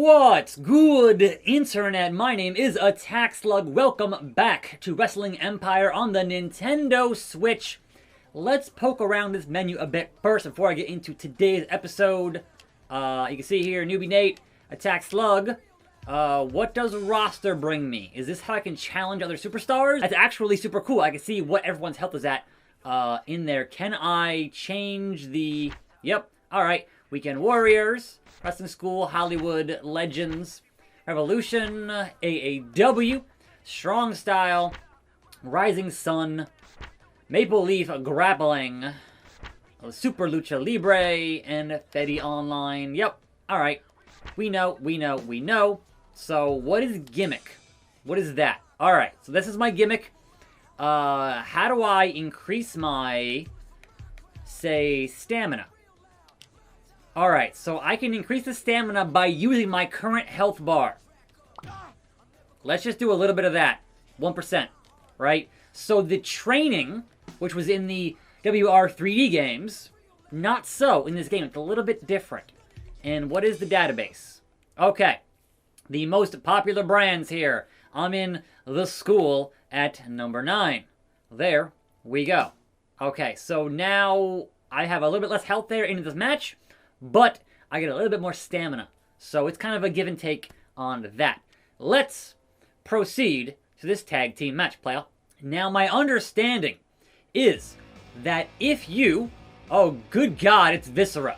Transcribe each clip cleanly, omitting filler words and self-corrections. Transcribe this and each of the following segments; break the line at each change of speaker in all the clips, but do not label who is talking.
What's good, Internet? My name is attackslug. Welcome back to Wrestling Empire on the Nintendo Switch. Let's poke around this menu a bit first before I get into today's episode. You can see here, Newbie Nate, attackslug. What does roster bring me? Is this how I can challenge other superstars? That's actually super cool. I can see what everyone's health is at in there. Can I change the... Yep, alright. Weekend Warriors, Wrestling School, Hollywood Legends, Revolution, AAW, Strong Style, Rising Sun, Maple Leaf Grappling, Super Lucha Libre, and Fetty Online. Yep, alright. We know. So, what is gimmick? What is that? Alright, so this is my gimmick. How do I increase my, say, stamina? Alright, so I can increase the stamina by using my current health bar. Let's just do a little bit of that. 1%, right? So the training, which was in the WR3D games, not so in this game. It's a little bit different. And what is the database? Okay, the most popular brands here. I'm in the school at number 9. There we go. Okay, so now I have a little bit less health there into this match, but I get a little bit more stamina. So it's kind of a give and take on that. Let's proceed to this tag team match, player. Now, my understanding is that if you... Oh, good God, it's Viscera.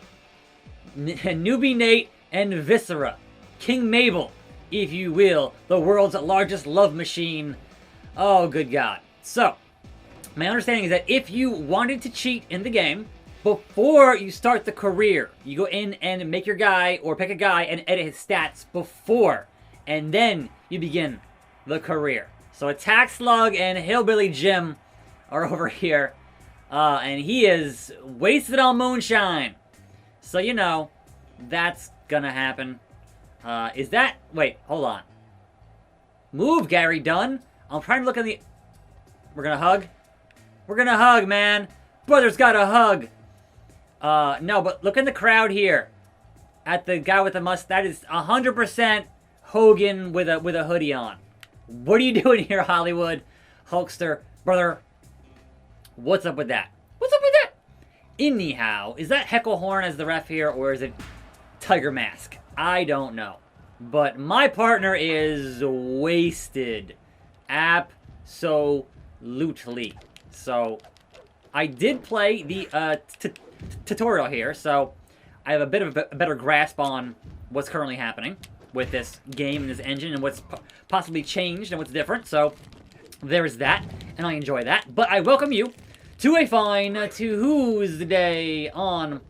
Newbie Nate and Viscera. King Mabel, if you will. The world's largest love machine. Oh, good God. So, my understanding is that if you wanted to cheat in the game, before you start the career, you go in and make your guy, or pick a guy and edit his stats before, and then you begin the career. So attackslug and Hillbilly Jim are over here, and he is wasted on moonshine. So, you know, that's gonna happen. Is that... Wait, hold on. Move, Gary Dunn. I'm trying to look at the... We're gonna hug? We're gonna hug, man. Brother's gotta hug. No, but look in the crowd here. At the guy with the mustache. That is 100% Hogan with a hoodie on. What are you doing here, Hollywood? Hulkster, brother. What's up with that? What's up with that? Anyhow, is that Heckle Horn as the ref here, or is it Tiger Mask? I don't know. But my partner is wasted. Absolutely. So, I did play the tutorial here, so I have a bit of a better grasp on what's currently happening with this game and this engine and what's possibly changed and what's different. So there's that, and I enjoy that. But I welcome you to a fine Tuesday on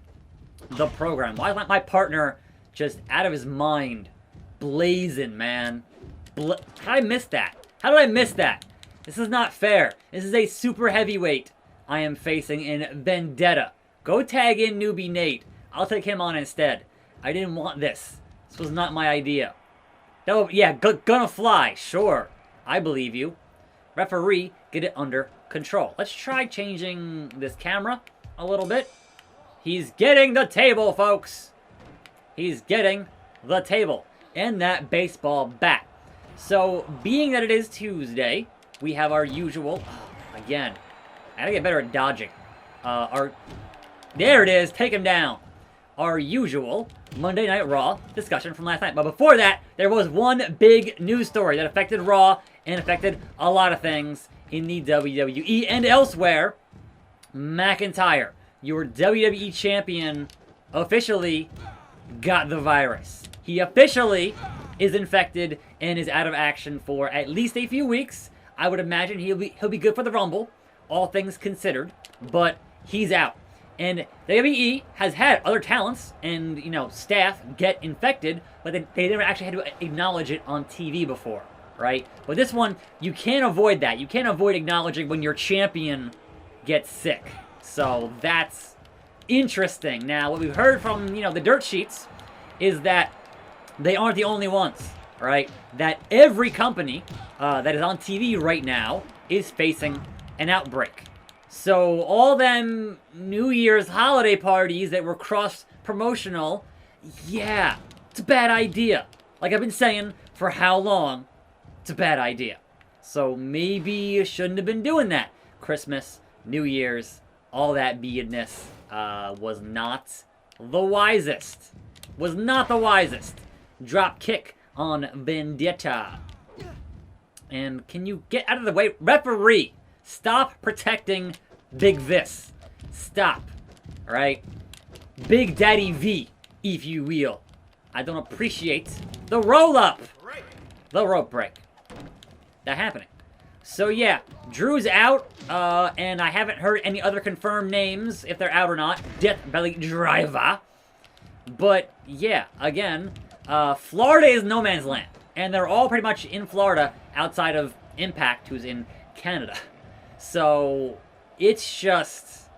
the program. Why is my partner just out of his mind? Blazing, man. How did I miss that? How did I miss that? This is not fair. This is a super heavyweight I am facing in Vendetta. Go tag in Newbie Nate. I'll take him on instead. I didn't want this. This was not my idea. No, yeah, gonna fly. Sure. I believe you. Referee, get it under control. Let's try changing this camera a little bit. He's getting the table, folks. He's getting the table. And that baseball bat. So, being that it is Tuesday, we have our usual... again, I gotta get better at dodging. There it is. Take him down. Our usual Monday Night Raw discussion from last night. But before that, there was one big news story that affected Raw and affected a lot of things in the WWE and elsewhere. McIntyre, your WWE champion, officially got the virus. He officially is infected and is out of action for at least a few weeks. I would imagine he'll be good for the Rumble, all things considered, but he's out. And WWE has had other talents and, you know, staff get infected, but they never actually had to acknowledge it on TV before, right? But this one, you can't avoid that. You can't avoid acknowledging when your champion gets sick. So that's interesting. Now, what we've heard from, you know, the dirt sheets is that they aren't the only ones, right? That every company that is on TV right now is facing an outbreak. So all them New Year's holiday parties that were cross-promotional, yeah, it's a bad idea. like I've been saying for how long, it's a bad idea. So maybe you shouldn't have been doing that. Christmas, New Year's, all that beadness was not the wisest. Was not the wisest. Drop kick on Vendetta. And can you get out of the way? Referee, stop protecting Big Vis. Stop. Alright? Big Daddy V, if you will. I don't appreciate the roll-up. The rope break. That happening. So yeah, Drew's out, and I haven't heard any other confirmed names, if they're out or not. Death Belly Driver. But yeah, again, Florida is no man's land. And they're all pretty much in Florida, outside of Impact, who's in Canada. So, it's just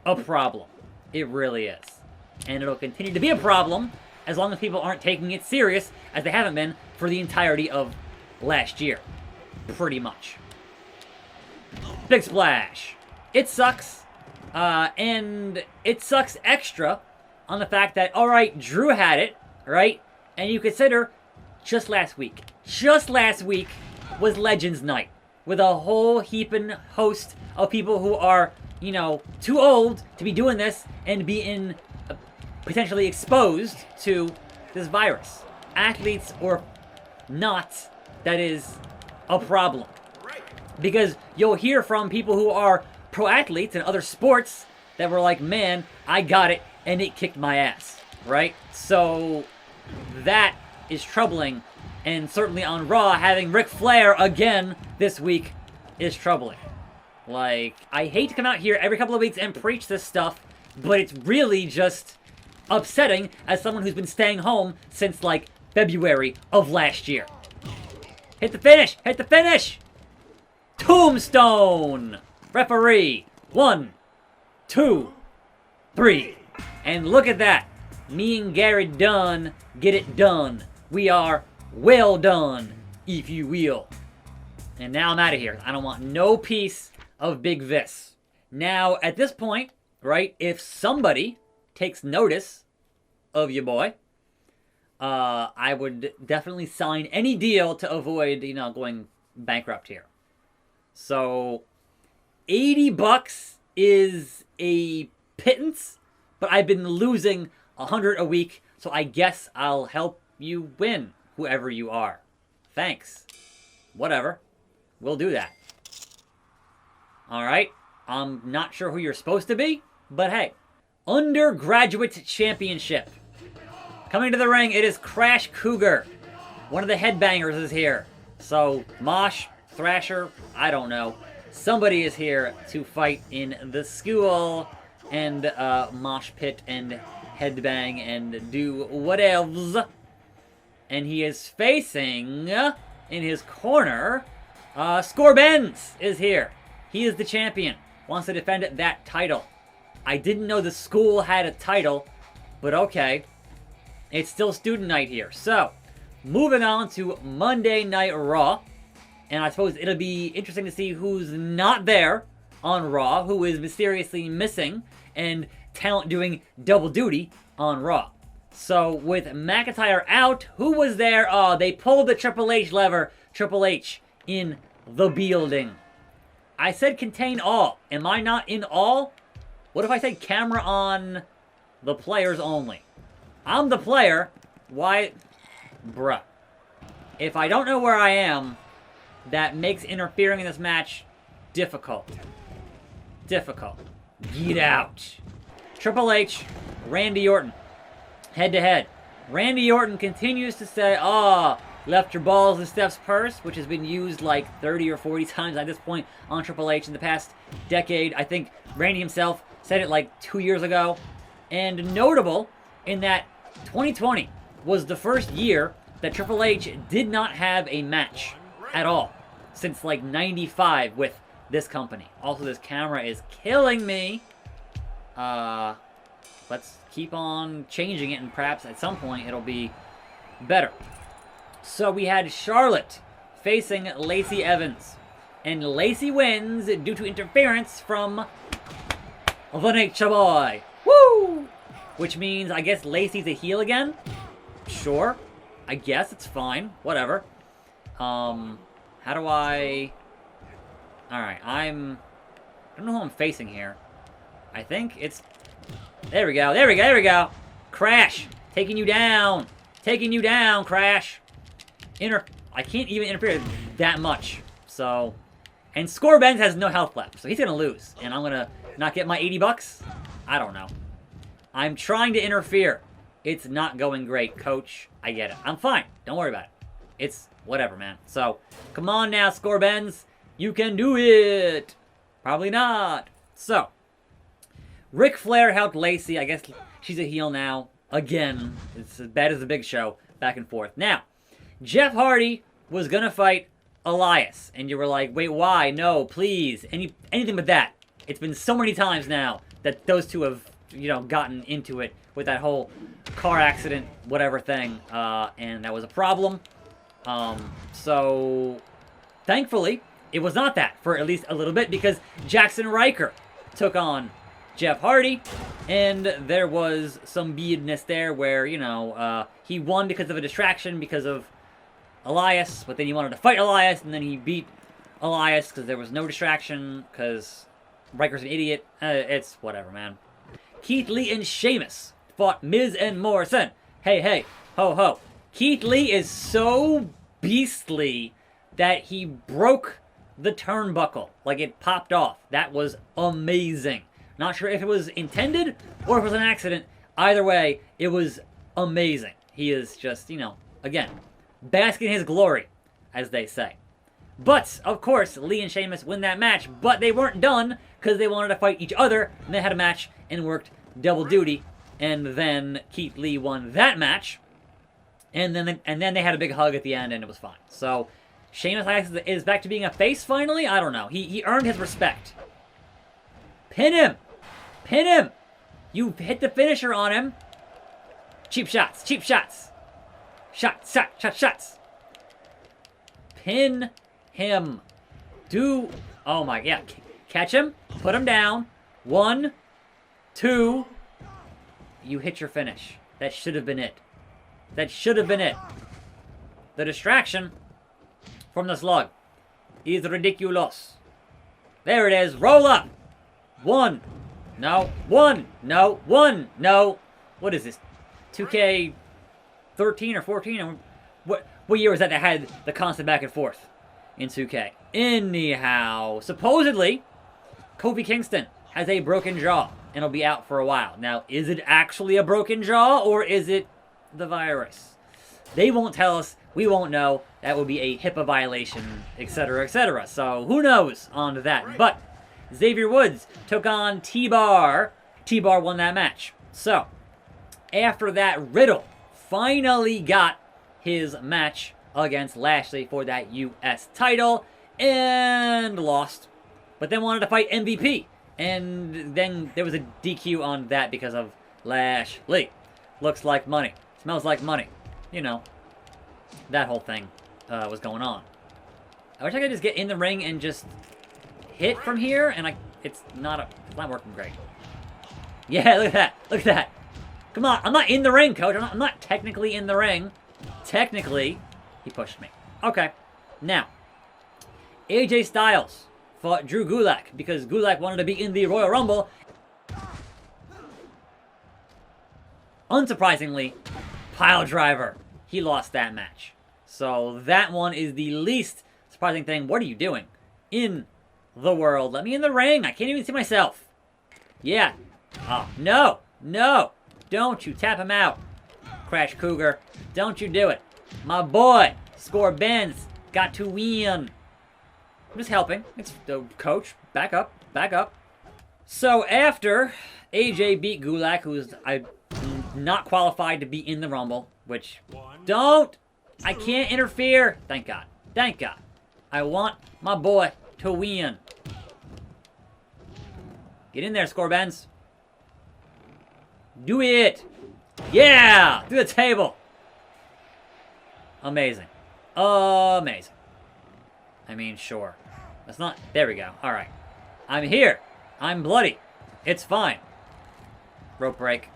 a problem. It really is. And it'll continue to be a problem as long as people aren't taking it serious, as they haven't been for the entirety of last year. Pretty much. Big splash. It sucks. And it sucks extra on the fact that, alright, Drew had it, right? And you consider just last week was Legends Night. With a whole heaping host of people who are, you know, too old to be doing this and be potentially exposed to this virus. Athletes or not, that is a problem. Because you'll hear from people who are pro athletes in other sports that were like, man, I got it and it kicked my ass, right? So that is troubling, and certainly on Raw, having Ric Flair again this week is troubling. Like, I hate to come out here every couple of weeks and preach this stuff, but it's really just upsetting as someone who's been staying home since, like, February of last year. Hit the finish! Hit the finish! Tombstone! Referee. 1, 2, 3. And look at that. Me and Gary Dunn get it done. We are well done, if you will. And now I'm out of here. I don't want no piece of Big Vis. Now, at this point, right, if somebody takes notice of your boy, I would definitely sign any deal to avoid, you know, going bankrupt here. So, $80 is a pittance, but I've been losing 100 a week, so I guess I'll help you win, whoever you are. Thanks. Whatever. We'll do that. Alright. I'm not sure who you're supposed to be, but hey. Undergraduate Championship. Coming to the ring, it is Crash Cougar. One of the headbangers is here. So, Mosh, Thrasher, I don't know. Somebody is here to fight in the school and mosh pit and headbang and do whatevs. And he is facing, in his corner, Scorbens is here. He is the champion. Wants to defend that title. I didn't know the school had a title, but okay. It's still student night here. So, moving on to Monday Night Raw. And I suppose it'll be interesting to see who's not there on Raw, who is mysteriously missing, and talent doing double duty on Raw. So, with McIntyre out, who was there? Oh, they pulled the Triple H lever. Triple H in the building. I said contain all. Am I not in all? What if I said camera on the players only? I'm the player. Why? Bruh. If I don't know where I am, that makes interfering in this match difficult. Difficult. Get out. Triple H, Randy Orton. Head to head. Randy Orton continues to say, oh, left your balls in Steph's purse, which has been used like 30 or 40 times at this point on Triple H in the past decade. I think Randy himself said it like 2 years ago. And notable in that 2020 was the first year that Triple H did not have a match at all since like 95 with this company. Also, this camera is killing me. Let's keep on changing it, and perhaps at some point it'll be better. So we had Charlotte facing Lacey Evans. And Lacey wins due to interference from the Nature Boy. Woo! Which means, I guess Lacey's a heel again? Sure. I guess it's fine. Whatever. How do I... Alright, I don't know who I'm facing here. I think it's... There we go, there we go, there we go! Crash! Taking you down! Taking you down, Crash! I can't even interfere that much. So... And Scorbens has no health left, so he's gonna lose. And I'm gonna not get my 80 bucks? I don't know. I'm trying to interfere. It's not going great, coach. I get it. I'm fine. Don't worry about it. It's whatever, man. So, come on now, Scorbens. You can do it! Probably not. So, Ric Flair helped Lacey. I guess she's a heel now. Again. It's as bad as the Big Show. Back and forth. Now, Jeff Hardy was gonna fight Elias. And you were like, wait, why? No, please. Anything but that. It's been so many times now that those two have, you know, gotten into it with that whole car accident, whatever thing. And that was a problem. So, thankfully, it was not that for at least a little bit because Jackson Riker took on Jeff Hardy. And there was some beadness there where, you know, he won because of a distraction because of Elias, but then he wanted to fight Elias, and then he beat Elias because there was no distraction, because Riker's an idiot. It's whatever, man. Keith Lee and Sheamus fought Miz and Morrison. Hey, hey, ho, ho. Keith Lee is so beastly that he broke the turnbuckle. Like, it popped off. That was amazing. Not sure if it was intended or if it was an accident. Either way, it was amazing. He is just, you know, again, bask in his glory, as they say. But, of course, Lee and Sheamus win that match, but they weren't done because they wanted to fight each other, and they had a match and worked double duty, and then Keith Lee won that match, and then they had a big hug at the end, and it was fine. So, Sheamus is back to being a face finally? I don't know. He earned his respect. Pin him! Pin him! You hit the finisher on him. Cheap shots, cheap shots. Shots. Pin him. Oh my, yeah. Catch him. Put him down. 1, 2. You hit your finish. That should have been it. That should have been it. The distraction from the slug is ridiculous. There it is. Roll up. 1. No. 1. No. 1. No. What is this? 2K... 13 or 14? What year was that had the constant back and forth in 2K? Anyhow, supposedly, Kofi Kingston has a broken jaw and will be out for a while. Now, is it actually a broken jaw or is it the virus? They won't tell us. We won't know. That would be a HIPAA violation, etc., etc. So, who knows on that? But Xavier Woods took on T-Bar. T-Bar won that match. So, after that, Riddle finally got his match against Lashley for that U.S. title and lost. But then wanted to fight MVP. And then there was a DQ on that because of Lashley. Looks like money. Smells like money. You know, that whole thing was going on. I wish I could just get in the ring and just hit from here, and it's not working great. Yeah, look at that. Look at that. Come on, I'm not in the ring, coach. I'm not technically in the ring. Technically, he pushed me. Okay, now, AJ Styles fought Drew Gulak because Gulak wanted to be in the Royal Rumble. Unsurprisingly, pile driver. He lost that match. So that one is the least surprising thing. What are you doing in the world? Let me in the ring. I can't even see myself. Yeah. Oh, no. No. Don't you tap him out, Crash Cougar. Don't you do it. My boy, Scorbens, got to win. I'm just helping. It's the coach. Back up. Back up. So after AJ beat Gulak, who's not qualified to be in the Rumble, which, don't. I can't interfere. Thank God. Thank God. I want my boy to win. Get in there, Scorbens. Do it! Yeah! Through the table! Amazing. Amazing. I mean, sure. That's not... There we go. Alright. I'm here. I'm bloody. It's fine. Rope break.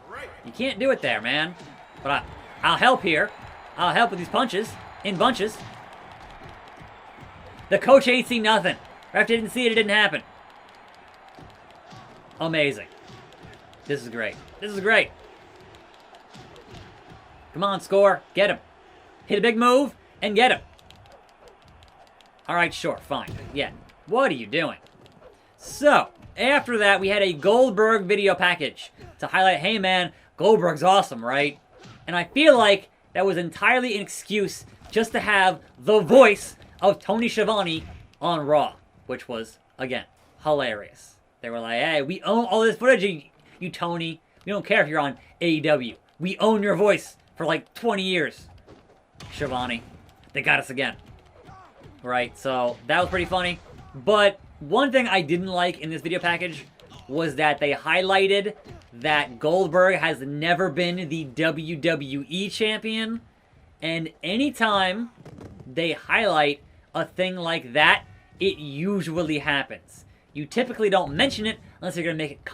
You can't do it there, man. But I'll help here. I'll help with these punches. In bunches. The coach ain't seen nothing. Ref didn't see it. It didn't happen. Amazing. This is great. This is great. Come on, score. Get him. Hit a big move and get him. Alright, sure. Fine. Yeah. What are you doing? So, after that, we had a Goldberg video package to highlight, hey man, Goldberg's awesome, right? And I feel like that was entirely an excuse just to have the voice of Tony Schiavone on Raw, which was, again, hilarious. They were like, hey, we own all this footage, you Tony. We don't care if you're on AEW. We own your voice for like 20 years. Schiavone. They got us again. Right, so that was pretty funny. But one thing I didn't like in this video package was that they highlighted that Goldberg has never been the WWE champion. And anytime they highlight a thing like that, it usually happens. You typically don't mention it unless you're going to make it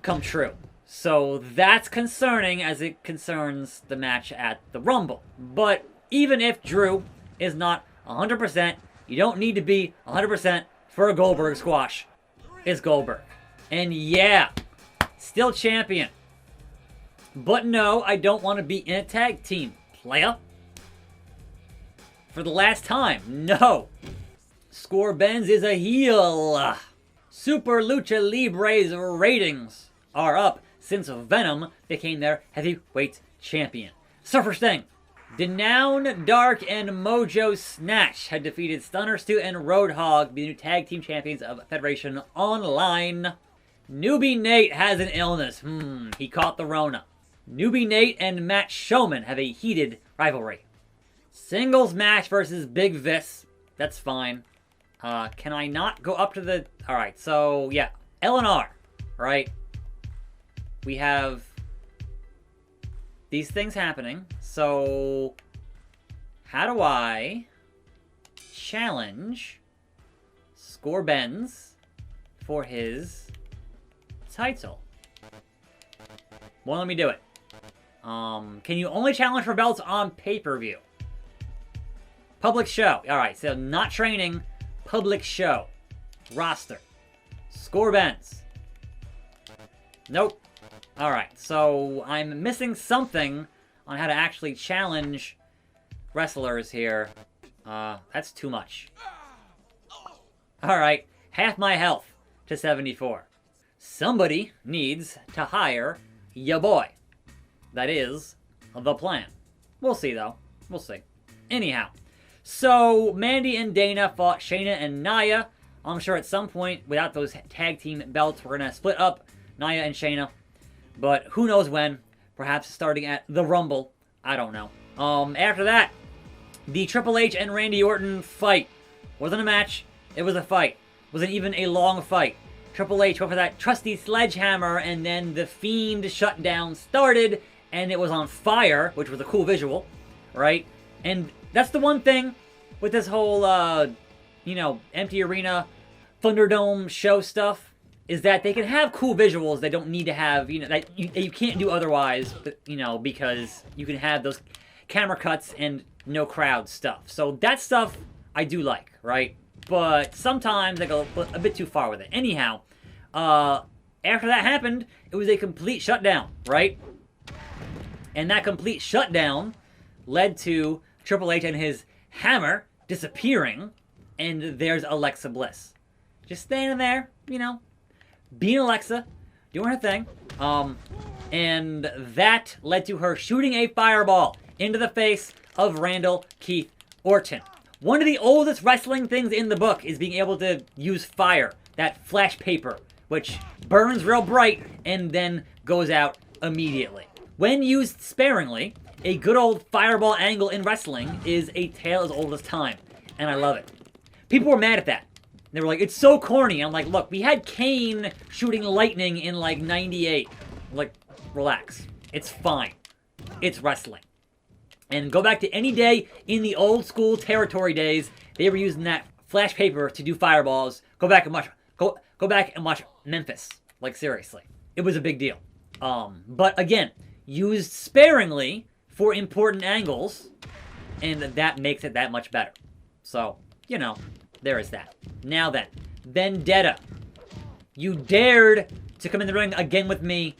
come true. So that's concerning as it concerns the match at the Rumble. But even if Drew is not 100%, you don't need to be 100% for a Goldberg squash. It's Goldberg. And yeah, still champion. But no, I don't want to be in a tag team, playa. For the last time, no. Score Benz is a heel. Super Lucha Libre's ratings are up since Venom became their heavyweight champion. Surfer Sting, Denown, Dark, and Mojo Snatch had defeated Stunner Stu and Roadhog, the new tag team champions of Federation Online. Newbie Nate has an illness. He caught the Rona. Newbie Nate and Matt Showman have a heated rivalry. Singles match versus Big Vis. That's fine. Can I not go up to the... Alright, so, yeah. L&R, right? We have these things happening. So, how do I challenge Score Benz for his title? Won't let me do it. Can you only challenge for belts on pay-per-view? Public show. Alright, so not training. Public show. Roster. Score Benz. Nope. Alright, so I'm missing something on how to actually challenge wrestlers here. That's too much. Alright, half my health to 74. Somebody needs to hire ya boy. That is the plan. We'll see, though. We'll see. Anyhow, so Mandy and Dana fought Shayna and Nia. I'm sure at some point, without those tag team belts, we're going to split up Nia and Shayna. But who knows when. Perhaps starting at the Rumble. I don't know. After that, the Triple H and Randy Orton fight. Wasn't a match. It was a fight. Wasn't even a long fight. Triple H went for that trusty sledgehammer, and then the Fiend shutdown started, and it was on fire, which was a cool visual, right? And that's the one thing with this whole, empty arena, Thunderdome show stuff, is that they can have cool visuals they don't need to have, that you can't do otherwise, because you can have those camera cuts and no crowd stuff. So that stuff I do like, right? But sometimes they go a bit too far with it. Anyhow, after that happened, it was a complete shutdown, right? And that complete shutdown led to Triple H and his hammer disappearing, and there's Alexa Bliss. Just standing there, being Alexa, doing her thing. And that led to her shooting a fireball into the face of Randall Keith Orton. One of the oldest wrestling things in the book is being able to use fire, that flash paper, which burns real bright and then goes out immediately. When used sparingly, a good old fireball angle in wrestling is a tale as old as time, and I love it. People were mad at that. They were like, it's so corny. I'm like, look, we had Kane shooting lightning in like 98. Like, relax. It's fine. It's wrestling. And go back to any day in the old school territory days, they were using that flash paper to do fireballs. Go back and watch Memphis. Like, seriously. It was a big deal. But again, used sparingly, for important angles, and that makes it that much better. So, you know, there is that. Now then, Vendetta. You dared to come in the ring again with me,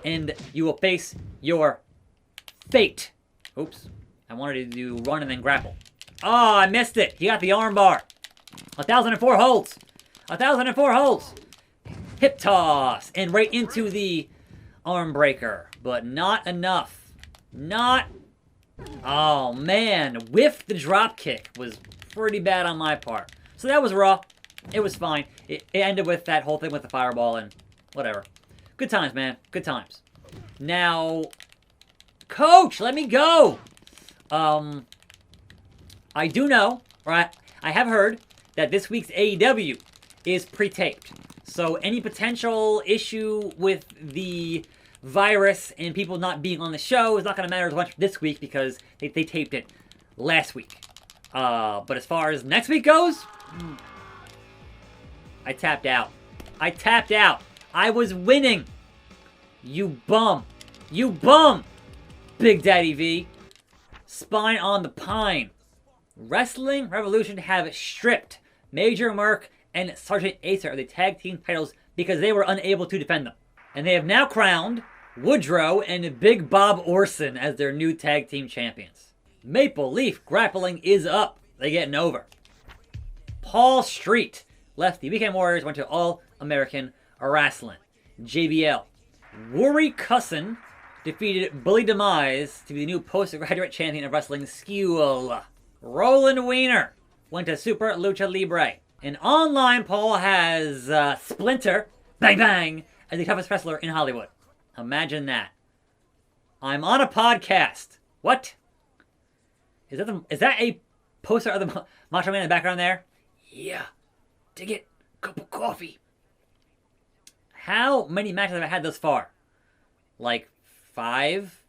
and you will face your fate. Oops. I wanted to do run and then grapple. Oh, I missed it. He got the arm bar. 1,004 holds. 1,004 holds. Hip toss. And right into the arm breaker. But not enough. Not. Oh, man. Whiffed the drop kick. Was pretty bad on my part. So that was raw. It was fine. It ended with that whole thing with the fireball and whatever. Good times, man. Good times. Now, Coach, let me go. I do know, or I have heard, that this week's AEW is pre-taped. So any potential issue with the virus and people not being on the show is not going to matter as much this week because they taped it last week. But as far as next week goes, I tapped out. I tapped out. I was winning. You bum. You bum. Big Daddy V. Spine on the pine. Wrestling Revolution have stripped Major Merc and Sergeant Acer of the tag team titles because they were unable to defend them. And they have now crowned Woodrow and Big Bob Orson as their new tag team champions. Maple Leaf Grappling is up. They're getting over. Paul Street left the Weekend Warriors, went to All American Wrestling. JBL. Worry Cussin defeated Bully Demise to be the new postgraduate champion of wrestling school. Roland Wiener went to Super Lucha Libre. An online poll has Splinter, bang bang, as the toughest wrestler in Hollywood. Imagine that. I'm on a podcast. What? Is that a poster of the Macho Man in the background there? Yeah. Dig it. Cup of coffee. How many matches have I had thus far? Like 5?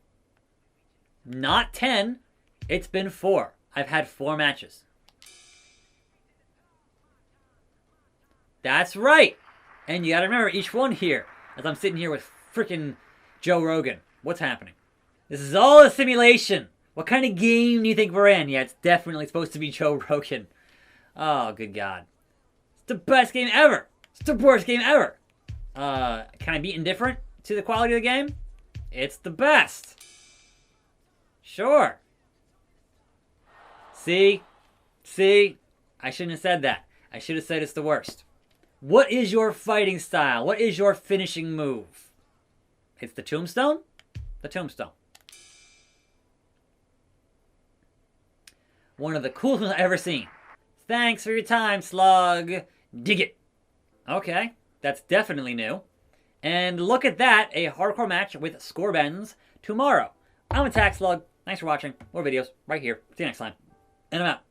Not 10. It's been 4. I've had 4 matches. That's right. And you gotta remember each one here, as I'm sitting here with freaking Joe Rogan. What's happening? This is all a simulation. What kind of game do you think we're in? Yeah, it's definitely supposed to be Joe Rogan. Oh, good God. It's the best game ever. It's the worst game ever. Can I be indifferent to the quality of the game? It's the best. Sure. See? I shouldn't have said that. I should have said it's the worst. What is your fighting style? What is your finishing move? It's the tombstone? The tombstone. One of the coolest ones I've ever seen. Thanks for your time, Slug. Dig it. Okay, that's definitely new. And look at that, a hardcore match with Scorbens tomorrow. I'm attackslug. Thanks for watching. More videos right here. See you next time. And I'm out.